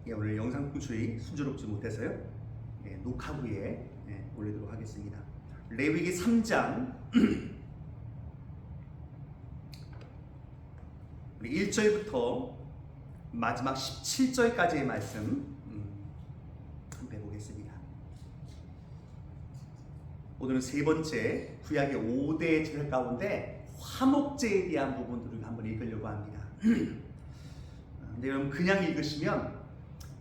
오늘 영상 송출이 순조롭지 못해서요. 녹화 후에 올리도록 하겠습니다. 레위기 3장 우리 1절부터 마지막 17절까지의 말씀 한번 해보겠습니다. 오늘은 세 번째 구약의 5대 제사 가운데 화목제에 대한 부분들을 한번 읽으려고 합니다. 근데 여러분 그냥 읽으시면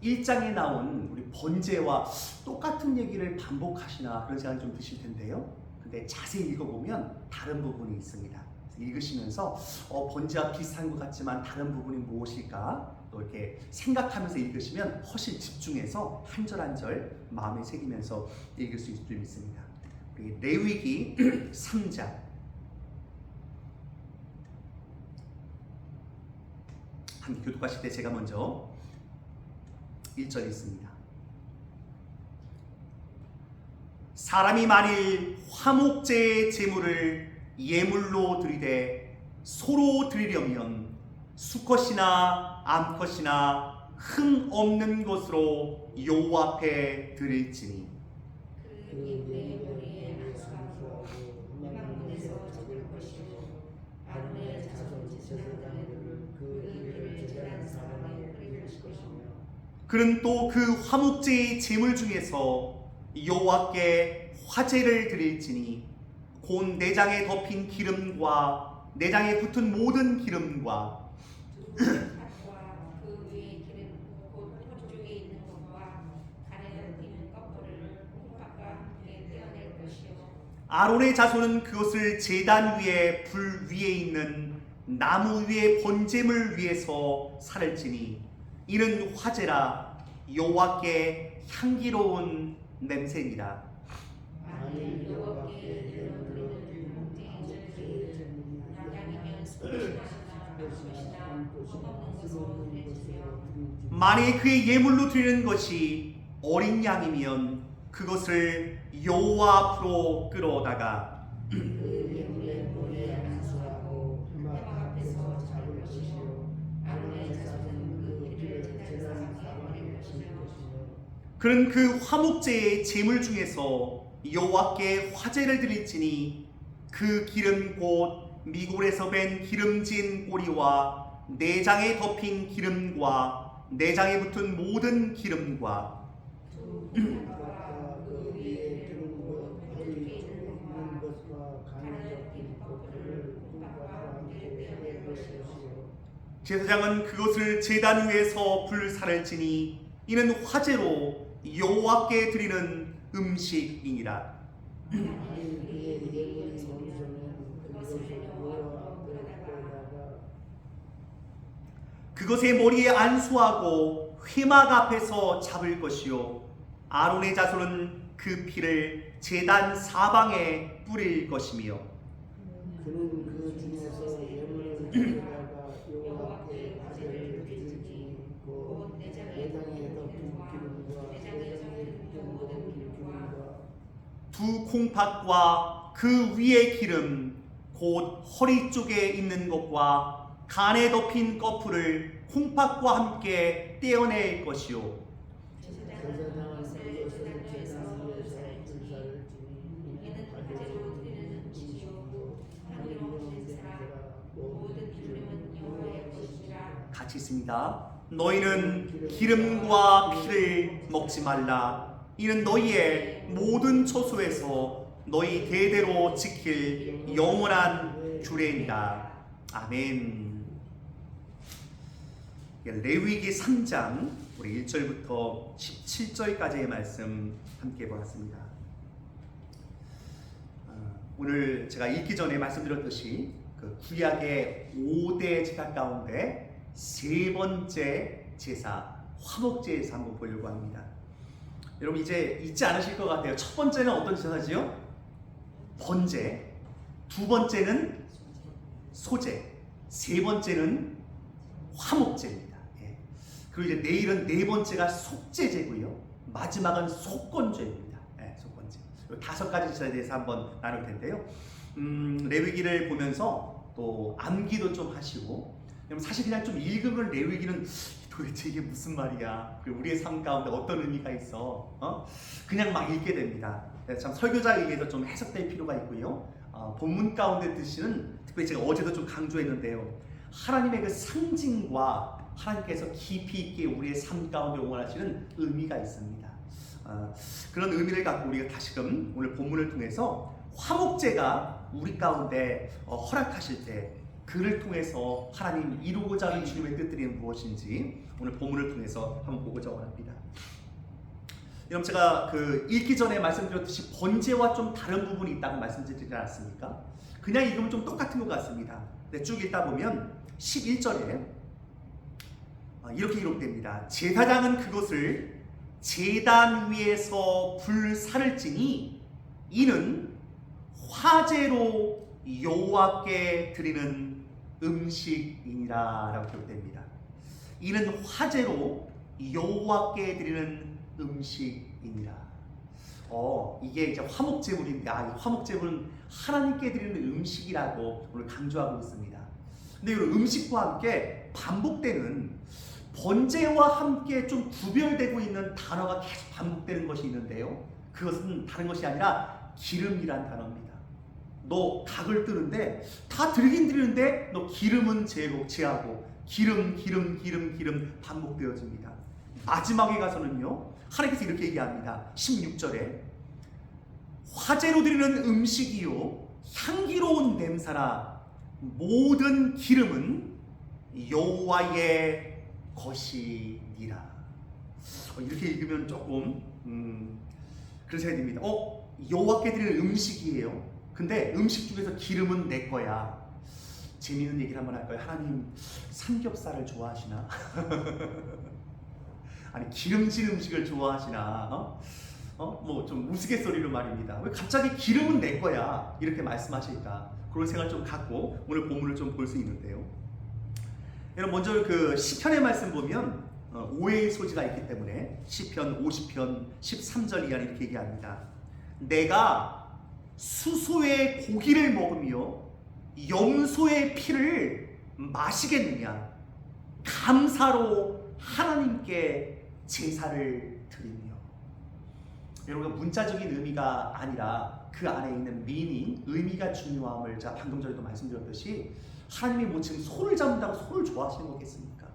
1장에 나온 우리 번제와 똑같은 얘기를 반복하시나 그런 생각이 좀 드실 텐데요. 근데 자세히 읽어보면 다른 부분이 있습니다. 읽으시면서 번제와 비슷한 것 같지만 다른 부분이 무엇일까 또 이렇게 생각하면서 읽으시면 훨씬 집중해서 한 절 한 절 마음에 새기면서 읽을 수 있을 줄 믿습니다. 우리 레위기 3장 함께 교독하실 때 제가 먼저 1절 있습니다. 사람이 만일 화목제의 제물을 예물로 드리되 소로 드리려면 수컷이나 암컷이나 흠 없는 것으로 여호와 앞에 드릴지니 그 예물에 안수하고 음악문에서 적을 것이요 아론의 자손 제사장들은 그 일을 제단 사방에 드릴 것이며 그는 또 그 화목제의 제물 중에서 여호와께 화제를 드릴지니 곧 내장에 덮인 기름과 내장에 붙은 모든 기름과 팥과 그 위에 기름 곧 pot 쪽에 있는 것과 가래에 덮이는 껍질을 콩팥과 함께 떼어낼 것이요 아론의 자손은 그것을 제단 위에 불 위에 있는 나무 위에 번제물 위에서 살을지니 이는 화제라 여호와께 향기로운 냄새니라. 만일 여호와께 드리는 화목제의 양이면 소시나 암것이나 흠없는 것으로 드리지요. 만일 그의 예물로 드리는 것이 어린 양이면 그것을 여호와 앞으로 끌어다가 그 예물의 모래에 안수하고 회막 앞에서 잡을 것이요 아론의 자손은 그 피를 제단 사방에 드릴 것이요 그는 그 화목제의 제물 중에서 여호와께 화제를 드릴지니 그 기름 곧 미골에서 밴 기름진 꼬리와 내장에 덮인 기름과 내장에 붙은 모든 기름과 두 콩팥과 그 위에 기름 곧 허리 쪽에 있는 것과 가래에 덮인 껍질을 콩팥과 함께 떼어낼 것이요 제사장은 그것을 제단 위에서 불살을지니 이는 화제로 여호와께 드리는 음식이니라. 만일 그의 예물이 넘치면 그것을 여호와 앞에 끌어다가 그것의 머리에 안수하고 회막 앞에서 잡을 것이요 아론의 자손은 그 피를 제단 사방에 뿌릴 것이며 그는 그 중에서 예물을 가져다가 여호와께 화제를 드릴지니 곧 내장에 덮인 기름과 내장에 붙은 모든 기름과 두 콩팥과 그 위의 기름 곧 허리 쪽에 있는 것과 간에 덮인 거풀을 콩팥과 함께 떼어낼 것이요 제사장은 그것을 제단 위에서 불살지니 이는 화제로 드리는 음식이요 향기로운 냄새라 모든 기름은 여호와의 것이라. 같이 있습니다. 너희는 기름과 피를 먹지 말라. 이는 너희의 모든 처소에서 너희 대대로 지킬 영원한 규례니라. 아멘. 레위기 3장 우리 1절부터 17절까지의 말씀 함께 보았습니다. 오늘 제가 읽기 전에 말씀드렸듯이 그 구약의 5대 제사 가운데 세 번째 제사 화목제에서 한번 보려고 합니다. 여러분 이제 잊지 않으실 것 같아요. 첫 번째는 어떤 제사지요? 번제. 두 번째는 소제. 세 번째는 화목제입니다. 그리고 이제 내일은 네 번째가 속제제고요. 마지막은 속건제입니다. 속건제. 다섯 가지 제사에 대해서 한번 나눌 텐데요. 레위기를 보면서 또 암기도 좀 하시고 사실 그냥 좀 읽으면 레위기는 도대체 이게 무슨 말이야? 그리고 우리의 삶 가운데 어떤 의미가 있어? 그냥 막 읽게 됩니다. 참 설교자에 의해서 좀 해석될 필요가 있고요. 본문 가운데 뜻은 특별히 제가 어제도 좀 강조했는데요. 하나님의 그 상징과 하나님께서 깊이 있게 우리의 삶 가운데 원하시는 의미가 있습니다. 그런 의미를 갖고 우리가 다시금 오늘 본문을 통해서 화목제가 우리 가운데 허락하실 때 그를 통해서 하나님 이루고자 하는 주님의 뜻들이 무엇인지 오늘 본문을 통해서 한번 보고자 원합니다. 여러분 제가 읽기 전에 말씀드렸듯이 번제와 좀 다른 부분이 있다고 말씀드리지 않았습니까? 그냥 읽으면 좀 똑같은 것 같습니다. 근데 쭉 읽다 보면 11절에 이렇게 기록됩니다. 제사장은 그것을 제단 위에서 불사를 찌니 이는 화제로 여호와께 드리는 음식이니라 라고 기록됩니다. 이는 화제로 여호와께 드리는 음식이니라. 이게 이제 화목제물입니다. 이 화목제물은 하나님께 드리는 음식이라고 오늘 강조하고 있습니다. 근데 이 음식과 함께 반복되는 번제와 함께 좀 구별되고 있는 단어가 계속 반복되는 것이 있는데요. 그것은 다른 것이 아니라 기름이란 단어입니다. 너 닭을 뜨는데 다 드리긴 드리는데 너 기름은 제하고 기름 반복되어집니다. 마지막에 가서는요 하나님께서 이렇게 얘기합니다. 16절에 화제로 드리는 음식이요 향기로운 냄새나 모든 기름은 여호와의 것이니라. 이렇게 읽으면 조금 그런 생각이 듭니다. 여호와께 드리는 음식이에요. 근데 음식 중에서 기름은 내 거야. 재미있는 얘기를 한번 할까요? 하나님 삼겹살을 좋아하시나? 아니 기름진 음식을 좋아하시나? 뭐 좀 우스갯소리로 말입니다. 왜 갑자기 기름은 내 거야 이렇게 말씀하실까? 그런 생각을 좀 갖고 오늘 본문을 좀 볼 수 있는데요. 여러분 먼저 그 시편의 말씀 보면 오해의 소지가 있기 때문에 시편 50편 13절 이하는 이렇게 얘기합니다. 내가 수소의 고기를 먹으며 염소의 피를 마시겠느냐? 감사로 하나님께 제사를 드리며. 여러분 문자적인 의미가 아니라 그 안에 있는 미닝, 의미가 중요함을 제가 방금 전에도 말씀드렸듯이 하나님이 뭐 지금 소를 잡는다고 소를 좋아하시는 거겠습니까?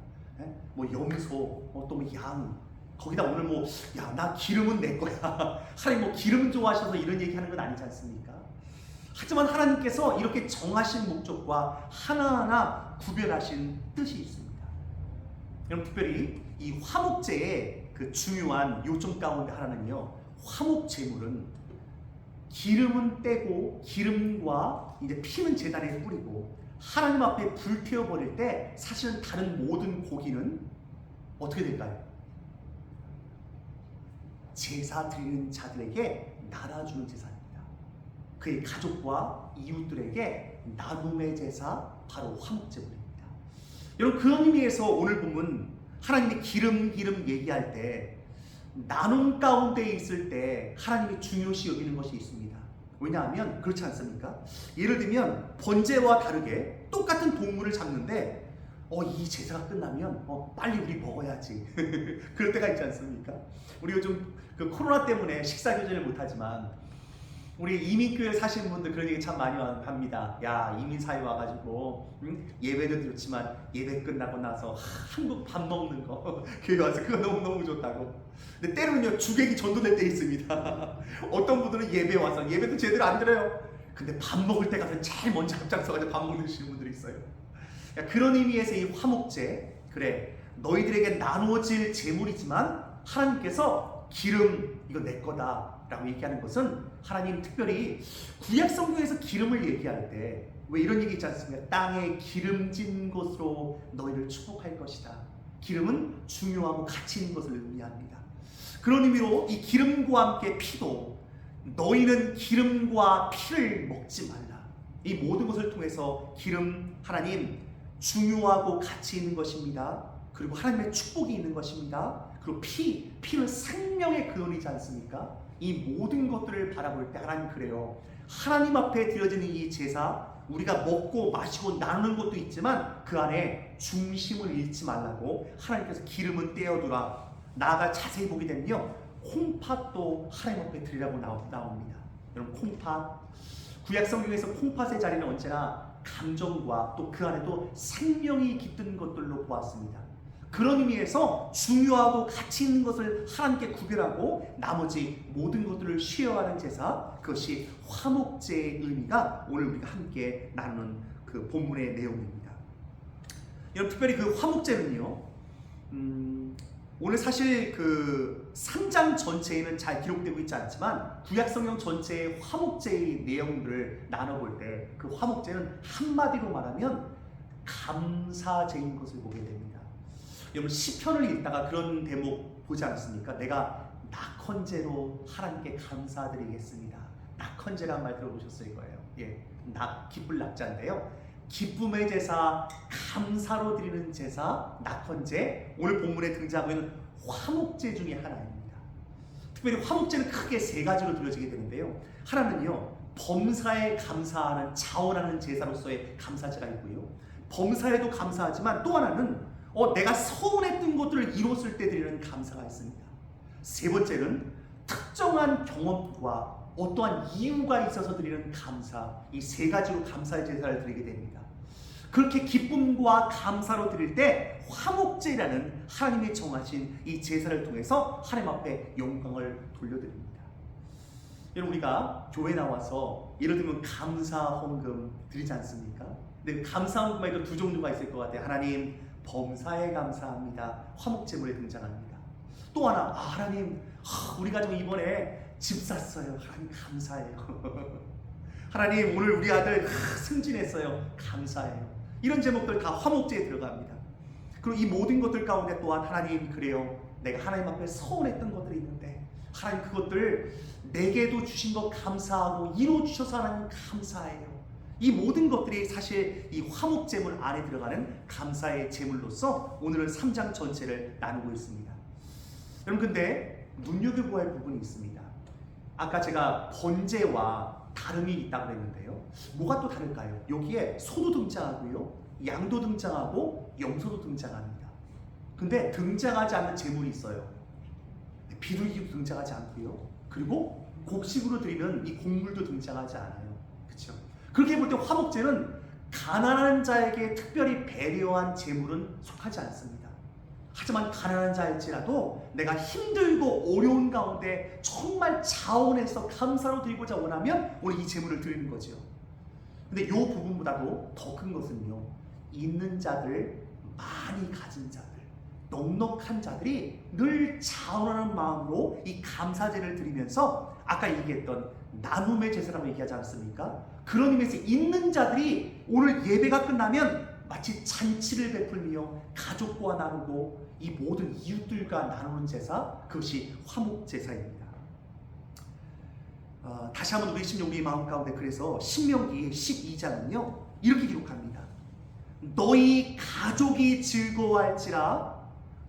뭐 염소, 또 뭐 양, 거기다 오늘 뭐 야 나 기름은 내 거야. 하나님 뭐 기름 좋아하셔서 이런 얘기하는 건 아니지 않습니까? 하지만 하나님께서 이렇게 정하신 목적과 하나하나 구별하신 뜻이 있습니다. 여러분 특별히 이 화목제의 그 중요한 요점 가운데 하나는요, 화목제물은 기름은 떼고 기름과 이제 피는 제단에 뿌리고 하나님 앞에 불태워 버릴 때 사실은 다른 모든 고기는 어떻게 될까요? 제사 드리는 자들에게 나눠주는 제사입니다. 그의 가족과 이웃들에게 나눔의 제사, 바로 화목제물입니다. 여러분 그런 의미에서 오늘 보면 하나님이 기름 얘기할 때 나눔 가운데 있을 때 하나님이 중요시 여기는 것이 있습니다. 왜냐하면 그렇지 않습니까? 예를 들면 번제와 다르게 똑같은 동물을 잡는데 이 제사가 끝나면 빨리 우리 먹어야지. 그럴 때가 있지 않습니까? 우리 요즘 그 코로나 때문에 식사 교제를 못하지만 우리 이민교회 사시는 분들 그런 얘기 참 많이 합니다. 야 이민사회 와가지고 예배도 좋지만 예배 끝나고 나서 한국 밥 먹는 거 교회 와서 그거 너무너무 좋다고. 근데 때로는요 주객이 전도될 때 있습니다. 어떤 분들은 예배 와서 예배도 제대로 안 들어요. 근데 밥 먹을 때 가서 제일 먼저 앞장서가지고 밥 먹으시는 분들이 있어요. 그런 의미에서 이 화목제, 그래 너희들에게 나누어질 제물이지만 하나님께서 기름 이거 내 거다 라고 얘기하는 것은 하나님 특별히 구약 성경에서 기름을 얘기할 때 왜 이런 얘기 있지 않습니까? 땅에 기름진 것으로 너희를 축복할 것이다. 기름은 중요하고 가치 있는 것을 의미합니다. 그런 의미로 이 기름과 함께 피도 너희는 기름과 피를 먹지 말라. 이 모든 것을 통해서 기름 하나님 중요하고 가치 있는 것입니다. 그리고 하나님의 축복이 있는 것입니다. 그리고 피는 생명의 근원이지 않습니까? 이 모든 것들을 바라볼 때 하나님 그래요. 하나님 앞에 드려지는 이 제사 우리가 먹고 마시고 나누는 것도 있지만 그 안에 중심을 잃지 말라고 하나님께서 기름은 떼어두라. 나아가 자세히 보게 되면요, 콩팥도 하나님 앞에 드리라고 나옵니다. 여러분, 콩팥, 구약 성경에서 콩팥의 자리는 언제나 감정과 또 그 안에도 생명이 깃든 것들로 보았습니다. 그런 의미에서 중요하고 가치 있는 것을 하나님께 구별하고 나머지 모든 것들을 쉐어하는 제사, 그것이 화목제의 의미가 오늘 우리가 함께 나누는 그 본문의 내용입니다. 여러분, 특별히 그 화목제는요, 오늘 사실 그 3장 전체에는 잘 기록되고 있지 않지만 구약성경 전체의 화목제의 내용들을 나눠볼 때 그 화목제는 한마디로 말하면 감사제인 것을 보게 됩니다. 여러분, 시편을 읽다가 그런 대목 보지 않습니까? 내가 낙헌제로 하나님께 감사드리겠습니다. 낙헌제란 말 들어보셨을 거예요. 예, 기쁠 낙자인데요. 기쁨의 제사, 감사로 드리는 제사, 낙헌제, 오늘 본문에 등장하고 있는 화목제 중에 하나입니다. 특별히 화목제는 크게 세 가지로 드려지게 되는데요. 하나는요, 범사에 감사하는, 자원하는 제사로서의 감사제가 있고요. 범사에도 감사하지만 또 하나는 내가 서운했던 것들을 이뤘을 때 드리는 감사가 있습니다. 세 번째는 특정한 경험과 어떠한 이유가 있어서 드리는 감사, 이 세 가지로 감사의 제사를 드리게 됩니다. 그렇게 기쁨과 감사로 드릴 때 화목제라는 하나님이 정하신 이 제사를 통해서 하나님 앞에 영광을 돌려드립니다. 여러분, 우리가 교회 나와서 예를 들면 감사 헌금 드리지 않습니까? 근데 감사 헌금에도 두 종류가 있을 것 같아요. 하나님, 범사에 감사합니다. 화목제물에 등장합니다. 또 하나, 하나님, 우리 가족 이번에 집 샀어요. 하나님 감사해요. 하나님, 오늘 우리 아들 승진했어요. 감사해요. 이런 제목들 다 화목제에 들어갑니다. 그리고 이 모든 것들 가운데 또한 하나님, 그래요, 내가 하나님 앞에 서운했던 것들이 있는데 하나님, 그것들 내게도 주신 것 감사하고 이루어주셔서 하나님 감사해요. 이 모든 것들이 사실 이 화목제물 안에 들어가는 감사의 제물로서 오늘은 3장 전체를 나누고 있습니다. 여러분, 근데 눈여겨보아야 할 부분이 있습니다. 아까 제가 번제와 다름이 있다고 했는데요. 뭐가 또 다를까요? 여기에 소도 등장하고요, 양도 등장하고 염소도 등장합니다. 근데 등장하지 않는 제물이 있어요. 비둘기도 등장하지 않고요, 그리고 곡식으로 드리는 이 곡물도 등장하지 않아요. 그렇죠? 그렇게 볼 때 화목제는 가난한 자에게 특별히 배려한 제물은 속하지 않습니다. 하지만 가난한 자일지라도 내가 힘들고 어려운 가운데 정말 자원해서 감사로 드리고자 원하면 오늘 이 제물을 드리는 거죠. 근데 이 부분보다도 더 큰 것은요, 있는 자들, 많이 가진 자들, 넉넉한 자들이 늘 자원하는 마음으로 이 감사제를 드리면서 아까 얘기했던 나눔의 제사라고 얘기하지 않습니까? 그런 의미에서 있는 자들이 오늘 예배가 끝나면 마치 잔치를 베풀며 가족과 나누고 이 모든 이웃들과 나누는 제사, 그것이 화목제사입니다. 다시 한번 우리 심령, 우리 마음 가운데, 그래서 신명기 12장은요 이렇게 기록합니다. 너희 가족이 즐거워할지라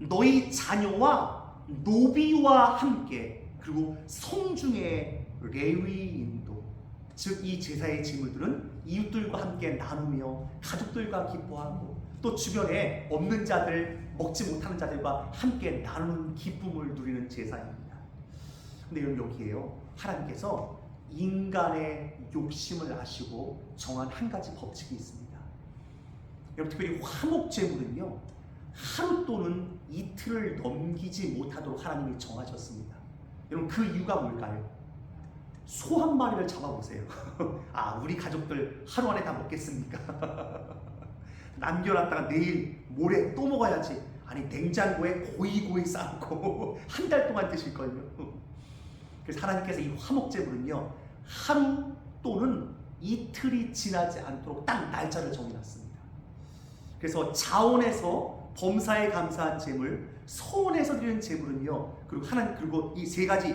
너희 자녀와 노비와 함께, 그리고 성중의 레위인도, 즉 이 제사의 제물들은 이웃들과 함께 나누며 가족들과 기뻐하고 또 주변에 없는 자들, 먹지 못하는 자들과 함께 나누는 기쁨을 누리는 제사입니다. 근데 여기에요, 하나님께서 인간의 욕심을 아시고 정한 한 가지 법칙이 있습니다. 여러분, 특별히 화목제물은요, 하루 또는 이틀을 넘기지 못하도록 하나님이 정하셨습니다. 여러분, 그 이유가 뭘까요? 소 한 마리를 잡아보세요. 우리 가족들 하루 안에 다 먹겠습니까? 남겨놨다가 내일 모레 또 먹어야지. 아니, 냉장고에 고이고이 쌓고 한 달 동안 드실걸요. 그래서 하나님께서 이 화목제물은요, 하루 또는 이틀이 지나지 않도록 딱 날짜를 정해놨습니다. 그래서 자원에서 범사에 감사한 제물, 서원에서 드리는 제물은요, 그리고 그리고 이 세 가지,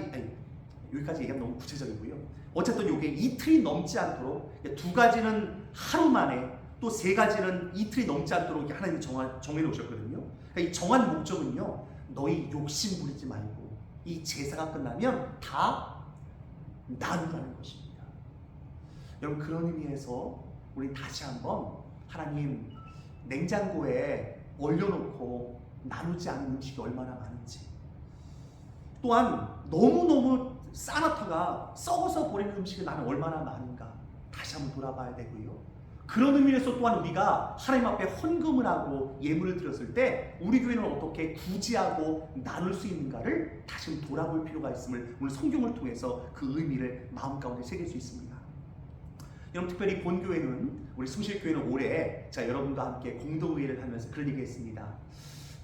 여기까지 얘기하면 너무 구체적이고요. 어쨌든 이게 이틀이 넘지 않도록, 두 가지는 하루 만에, 또 세 가지는 이틀이 넘지 않도록 하나님이 정해놓으셨거든요. 그러니까 이 정한 목적은요, 너희 욕심 부리지 말고 이 제사가 끝나면 다 나누라는 것입니다. 여러분, 그런 의미에서 우리 다시 한번 하나님 냉장고에 얼려놓고 나누지 않은 음식이 얼마나 많은지, 또한 너무너무 싸놨다가 썩어서 버리는 음식이 나는 얼마나 많은가 다시 한번 돌아봐야 되고요. 그런 의미에서 또한 우리가 하나님 앞에 헌금을 하고 예물을 드렸을 때 우리 교회는 어떻게 구제하고 나눌 수 있는가를 다시 한번 돌아볼 필요가 있음을 오늘 성경을 통해서 그 의미를 마음 가운데 새길 수 있습니다. 여러분, 특별히 본교회는, 우리 숭실교회는 올해 제가 여러분과 함께 공동회의를 하면서 그런 얘기했습니다.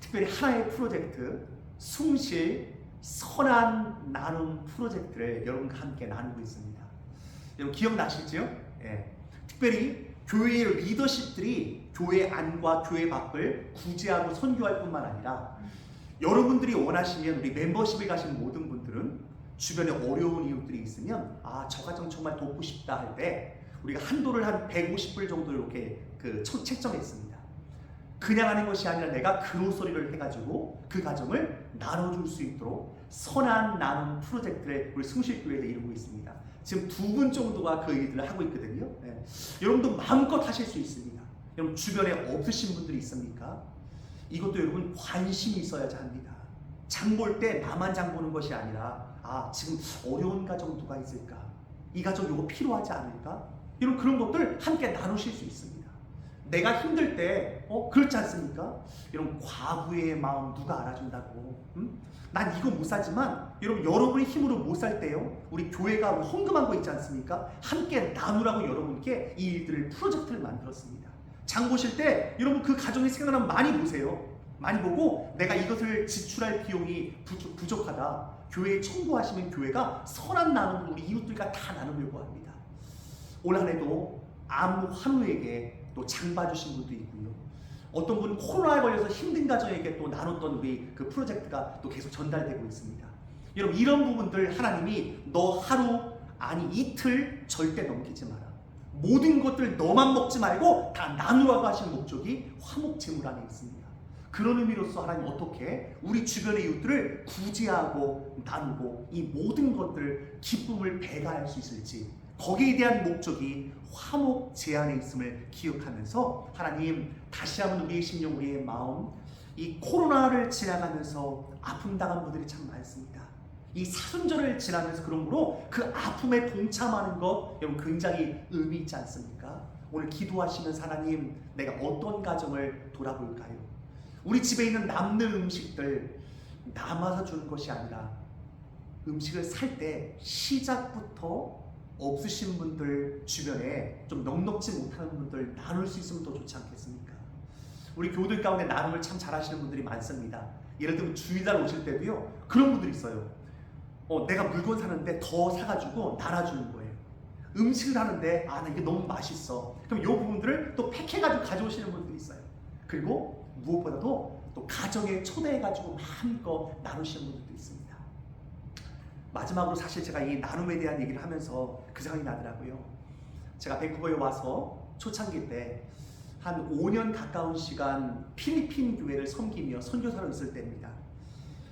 특별히 하나의 프로젝트, 숭실 선한 나눔 프로젝트를 여러분과 함께 나누고 있습니다. 여러분 기억나시죠? 예. 특별히 교회의 리더십들이 교회 안과 교회 밖을 구제하고 선교할 뿐만 아니라, 여러분들이 원하시면 우리 멤버십에 가신 모든 분들은 주변에 어려운 이웃들이 있으면 저 가정 정말 돕고 싶다 할 때 우리가 한도를 한 150불 정도 이렇게 책정했습니다. 그냥 하는 것이 아니라 내가 그로소리를 해가지고 그 가정을 나눠줄 수 있도록 선한 나눔 프로젝트를 우리 숭실교회에서 이루고 있습니다. 지금 2분 정도가 그 일들을 하고 있거든요. 네. 여러분도 마음껏 하실 수 있습니다. 여러분 주변에 없으신 분들이 있습니까? 이것도 여러분 관심이 있어야지 합니다. 장 볼 때 나만 장 보는 것이 아니라 지금 어려운 가정 누가 있을까? 이 가정 이거 필요하지 않을까? 이런 그런 것들 함께 나누실 수 있습니다. 내가 힘들 때 그렇지 않습니까? 이런 과부의 마음 누가 알아준다고? 난 이거 못 사지만 여러분의 힘으로 못 살 때요, 우리 교회가 헌금한 거 있지 않습니까? 함께 나누라고 여러분께 이 일들을 프로젝트를 만들었습니다. 장 보실 때 여러분 그 가정이 생각나면 많이 보세요. 많이 보고 내가 이것을 지출할 비용이 부족하다, 교회에 청구하시면 교회가 선한 나눔을 우리 이웃들과 다 나누려고 합니다. 올 한 해도 아무 한우에게 또 장 봐주신 분도 있고요. 어떤 분은 코로나에 걸려서 힘든 가정에게 또 나눴던 우리 그 프로젝트가 또 계속 전달되고 있습니다. 여러분 이런 부분들 하나님이 너 하루 아니 이틀 절대 넘기지 마라. 모든 것들 너만 먹지 말고 다 나누라고 하시는 목적이 화목제물 안에 있습니다. 그런 의미로서 하나님 어떻게 우리 주변의 이웃들을 구제하고 나누고 이 모든 것들 기쁨을 배가할 수 있을지, 거기에 대한 목적이 화목 제안에 있음을 기억하면서 하나님 다시 한번 우리의 심령, 우리의 마음, 이 코로나를 지나가면서 아픔 당한 분들이 참 많습니다. 이 사순절을 지나면서 그러므로 그 아픔에 동참하는 것 여러분 굉장히 의미 있지 않습니까? 오늘 기도하시면서 하나님 내가 어떤 가정을 돌아볼까요? 우리 집에 있는 남는 음식들 남아서 주는 것이 아니라 음식을 살 때 시작부터 없으신 분들 주변에 좀 넉넉지 못하는 분들 나눌 수 있으면 더 좋지 않겠습니까? 우리 교우들 가운데 나눔을 참 잘하시는 분들이 많습니다. 예를 들면 주일날 오실 때도요, 그런 분들이 있어요. 내가 물건 사는데 더 사가지고 나눠주는 거예요. 음식을 하는데 나 이게 너무 맛있어. 그럼 이 부분들을 또 팩해가지고 가져오시는 분들이 있어요. 그리고 무엇보다도 또 가정에 초대해가지고 마음껏 나누시는 분들도 있습니다. 마지막으로 사실 제가 이 나눔에 대한 얘기를 하면서 그 생각이 나더라고요. 제가 밴쿠버에 와서 초창기 때 한 5년 가까운 시간 필리핀 교회를 섬기며 선교사로 있을 때입니다.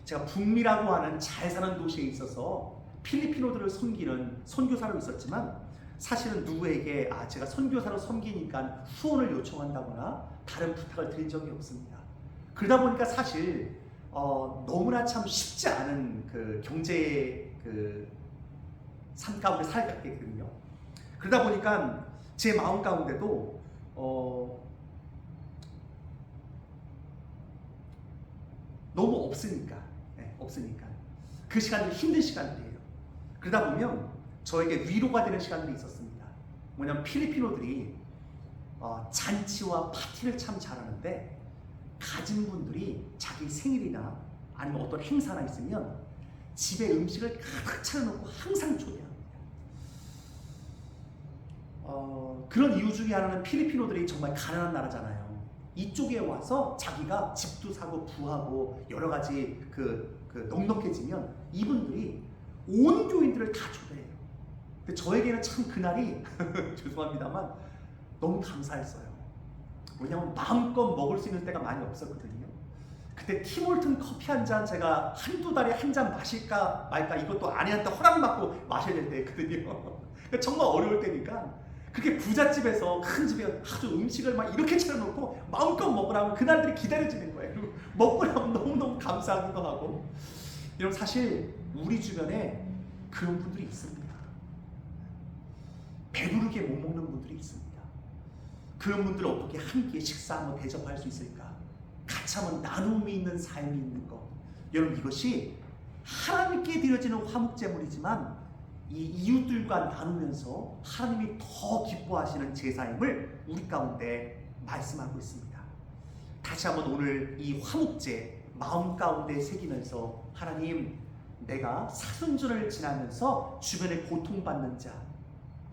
제가 북미라고 하는 잘 사는 도시에 있어서 필리핀어들을 섬기는 선교사로 있었지만, 사실은 누구에게 제가 선교사로 섬기니까 후원을 요청한다거나 다른 부탁을 드린 적이 없습니다. 그러다 보니까 사실 너무나 참 쉽지 않은 그 경제의 삶 가운데 살게 되거든요. 그러다 보니까 제 마음 가운데도 너무 없으니까 그 시간들이 힘든 시간들이에요. 그러다 보면 저에게 위로가 되는 시간들이 있었습니다. 뭐냐면 필리핀어들이 잔치와 파티를 참 잘하는데, 가진 분들이 자기 생일이나 아니면 어떤 행사나 있으면 집에 음식을 가득 차려놓고 항상 초대합니다. 그런 이유 중에 하나는 필리핀어들이 정말 가난한 나라잖아요. 이쪽에 와서 자기가 집도 사고 부하고 여러 가지 넉넉해지면 이분들이 온 교인들을 다 초대해요. 근데 저에게는 참 그날이 죄송합니다만 너무 감사했어요. 왜냐하면 마음껏 먹을 수 있는 때가 많이 없었거든요. 그때 티몰튼 커피 한 잔 제가 한두 달에 한 잔 마실까 말까, 이것도 아내한테 허락받고 마셔야 될 때거든요. 정말 어려울 때니까 그렇게 부잣집에서 큰 집에 아주 음식을 막 이렇게 차려놓고 마음껏 먹으라고 그날들이 기다려지는 거예요. 그리고 먹고 나면 너무너무 감사하기도 하고. 여러분 사실 우리 주변에 그런 분들이 있습니다. 배부르게 못 먹는 분들이 있습니다. 그런 분들 어떻게 함께 식사하며 대접할 수 있을까? 같이 한번 나눔이 있는 삶이 있는 것. 여러분 이것이 하나님께 드려지는 화목제물이지만 이 이웃들과 나누면서 하나님이 더 기뻐하시는 제사임을 우리 가운데 말씀하고 있습니다. 다시 한번 오늘 이 화목제 마음 가운데 새기면서 하나님, 내가 사순절을 지나면서 주변에 고통받는 자,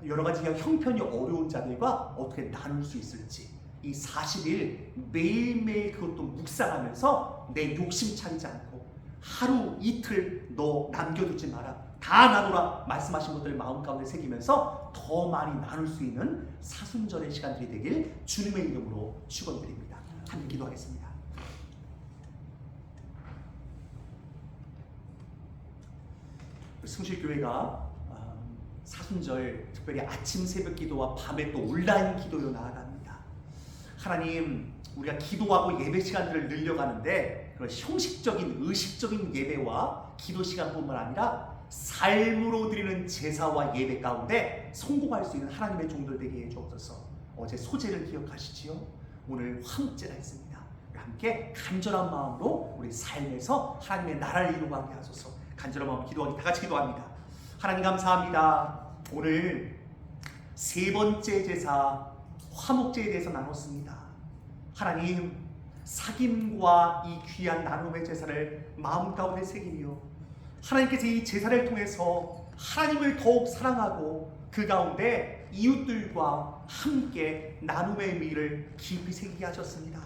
여러 가지 형편이 어려운 자들과 어떻게 나눌 수 있을지 이 40일 매일매일 그것도 묵상하면서 내 욕심 차리지 않고 하루 이틀 너 남겨두지 마라, 다 나누라 말씀하신 것들을 마음 가운데 새기면서 더 많이 나눌 수 있는 사순절의 시간들이 되길 주님의 이름으로 축원드립니다. 함께 기도하겠습니다. 승실교회가 사순절 특별히 아침 새벽 기도와 밤에 또 온라인 기도로 나아갑니다. 하나님, 우리가 기도하고 예배 시간들을 늘려가는데 그런 형식적인 의식적인 예배와 기도 시간뿐만 아니라 삶으로 드리는 제사와 예배 가운데 성공할 수 있는 하나님의 종들 되게 해주옵소서. 어제 소제를 기억하시지요? 오늘 화목제가 있습니다. 함께 간절한 마음으로 우리 삶에서 하나님의 나라를 이루게 하소서. 간절한 마음으로 기도하기 다 같이 기도합니다. 하나님 감사합니다. 오늘 세 번째 제사 화목제에 대해서 나눴습니다. 하나님, 사귐과 이 귀한 나눔의 제사를 마음 가운데 새기며 하나님께서 이 제사를 통해서 하나님을 더욱 사랑하고 그 가운데 이웃들과 함께 나눔의 의미를 깊이 새기게 하셨습니다.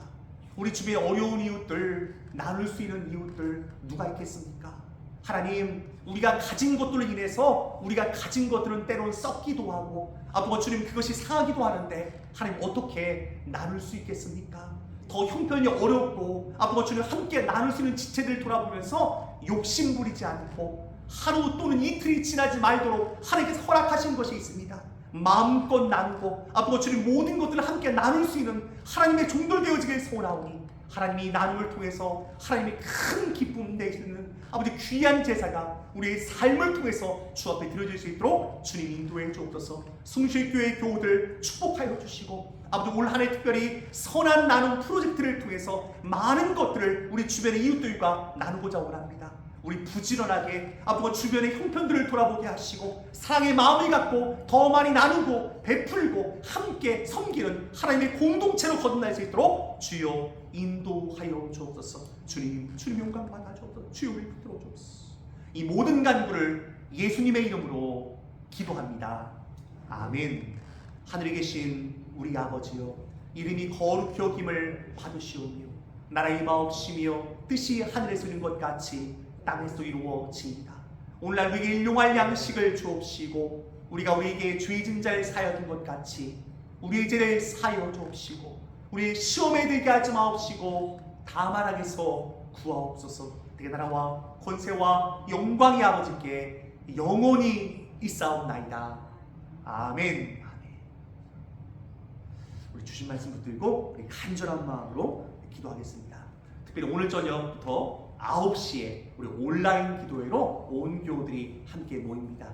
우리 주변에 어려운 이웃들, 나눌 수 있는 이웃들 누가 있겠습니까? 하나님, 우리가 가진 것들로 인해서 우리가 가진 것들은 때로는 썩기도 하고 아버지 주님 그것이 상하기도 하는데 하나님 어떻게 나눌 수 있겠습니까? 더 형편이 어렵고 아버지 주님 함께 나눌 수 있는 지체들을 돌아보면서 욕심 부리지 않고 하루 또는 이틀이 지나지 말도록 하나님께서 허락하신 것이 있습니다. 마음껏 나누고 아버지 주님 모든 것들을 함께 나눌 수 있는 하나님의 종들 되어지길 소원하오니 하나님이 나눔을 통해서 하나님의 큰 기쁨 내시는 아버지 귀한 제사가 우리의 삶을 통해서 주 앞에 드려질 수 있도록 주님 인도해 주옵소서. 숭실교회 교우들 축복하여 주시고 아버지 올 한 해 특별히 선한 나눔 프로젝트를 통해서 많은 것들을 우리 주변의 이웃들과 나누고자 원합니다. 우리 부지런하게 아버지 주변의 형편들을 돌아보게 하시고 사랑의 마음을 갖고 더 많이 나누고 베풀고 함께 섬기는 하나님의 공동체로 거듭날 수 있도록 주여 인도하여 주옵소서. 주님 영광 받아 주옵소서. 주여 우리 붙들어 주옵소서. 이 모든 간구를 예수님의 이름으로 기도합니다. 아멘. 하늘에 계신 우리 아버지여, 이름이 거룩히 여김을 받으시오며 나라의 마옵시며 뜻이 하늘에서 이룬 것 같이 땅에서 이루어지이다. 오늘날 우리에게 일용할 양식을 주옵시고 우리가 우리에게 죄진 자를 사하여 준 것 같이 우리의 죄를 사하여 주옵시고 우리의 시험에 들게 하지 마옵시고 다만 악에서 구하옵소서. 되게 나라와 권세와 영광이 아버지께 영원히 있사옵나이다. 아멘. 우리 주신 말씀 붙들고 우리 간절한 마음으로 기도하겠습니다. 특별히 오늘 저녁부터 9시에 우리 온라인 기도회로 온 교우들이 함께 모입니다.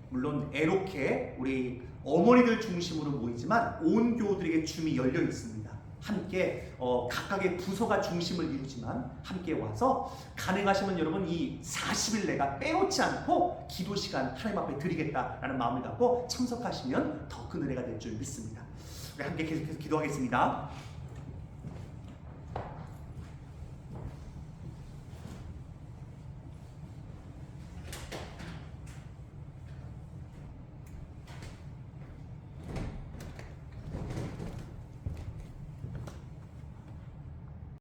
물론 애롭게 우리 어머니들 중심으로 모이지만 온 교우들에게 줌이 열려 있습니다. 함께 각각의 부서가 중심을 이루지만 함께 와서 가능하시면 여러분 이 40일 내가 빼놓지 않고 기도 시간 하나님 앞에 드리겠다라는 마음을 갖고 참석하시면 더 큰 은혜가 될 줄 믿습니다. 우리 함께 계속해서 기도하겠습니다.